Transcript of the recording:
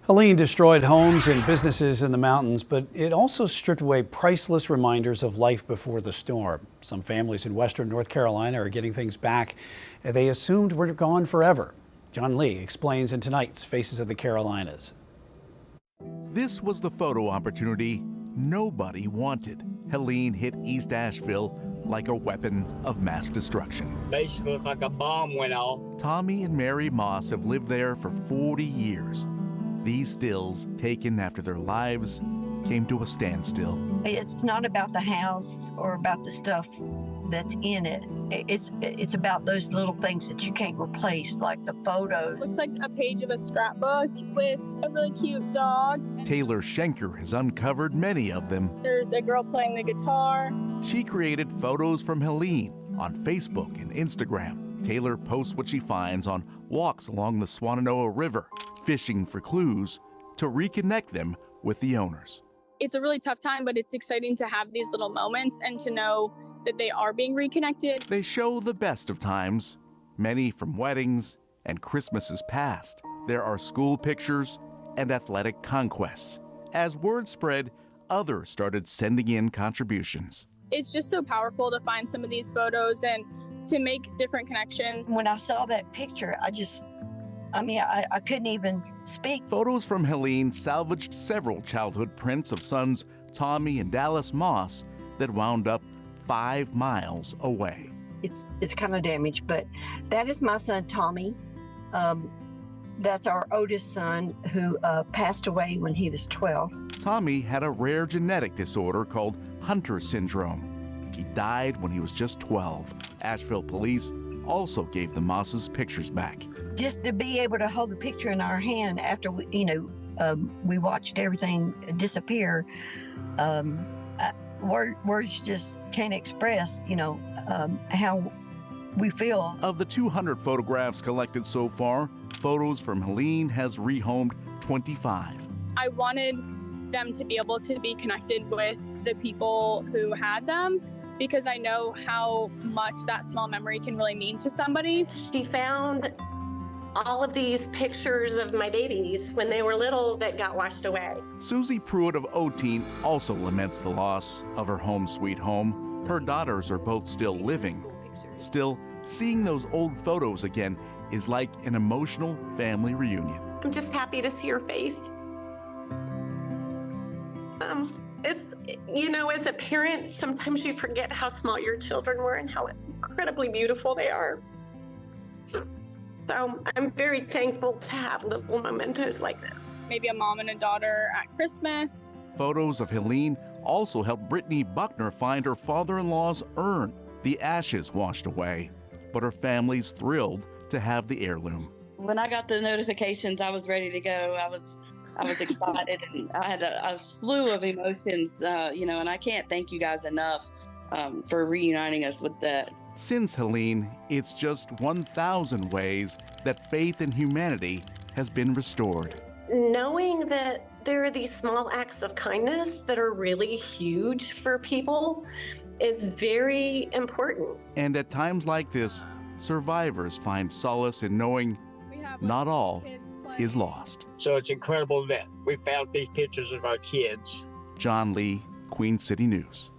Helene destroyed homes and businesses in the mountains, but it also stripped away priceless reminders of life before the storm. Some families in western North Carolina are getting things back they assumed were gone forever. John Lee explains in tonight's Faces of the Carolinas. This was the photo opportunity nobody wanted. Helene hit East Asheville like a weapon of mass destruction. Basically, like a bomb went off. Tommy and Mary Moss have lived there for 40 years. These stills, taken after their lives, came to a standstill. It's not about the house or about the stuff that's in it. It's about those little things that you can't replace, like the photos. Looks like a page of a scrapbook with a really cute dog. Taylor Schenker has uncovered many of them. There's a girl playing the guitar. She created photos from Helene on Facebook and Instagram. Taylor posts what she finds on walks along the Shenandoah River, fishing for clues to reconnect them with the owners. It's a really tough time, but it's exciting to have these little moments and to know that they are being reconnected. They show the best of times, many from weddings and Christmases past. There are school pictures and athletic conquests. As word spread, others started sending in contributions. It's just so powerful to find some of these photos and to make different connections. When I saw that picture, I couldn't even speak. Photos from Helene salvaged several childhood prints of sons Tommy and Dallas Moss that wound up 5 miles away. It's kind of damaged, but that is my son, Tommy. That's our oldest son who passed away when he was 12. Tommy had a rare genetic disorder called Hunter syndrome. He died when he was just 12. Asheville police also gave the Mosses pictures back. Just to be able to hold the picture in our hand after we watched everything disappear, words just can't express, how we feel. Of the 200 photographs collected so far, photos from Helene has rehomed 25. I wanted them to be able to be connected with the people who had them, because I know how much that small memory can really mean to somebody. She found all of these pictures of my babies when they were little that got washed away. Susie Pruitt of Otine also laments the loss of her home sweet home. Her daughters are both still living. Still, seeing those old photos again is like an emotional family reunion. I'm just happy to see her face. As a parent, sometimes you forget how small your children were and how incredibly beautiful they are. So I'm very thankful to have little mementos like this. Maybe a mom and a daughter at Christmas. Photos of Helene also helped Brittany Buckner find her father-in-law's urn. The ashes washed away, but her family's thrilled to have the heirloom. When I got the notifications, I was ready to go. I was excited, and I had a slew of emotions, and I can't thank you guys enough for reuniting us with that. Since Helene, it's just 1,000 ways that faith in humanity has been restored. Knowing that there are these small acts of kindness that are really huge for people is very important. And at times like this, survivors find solace in knowing not all is lost. So it's incredible that we found these pictures of our kids. John Lee, Queen City News.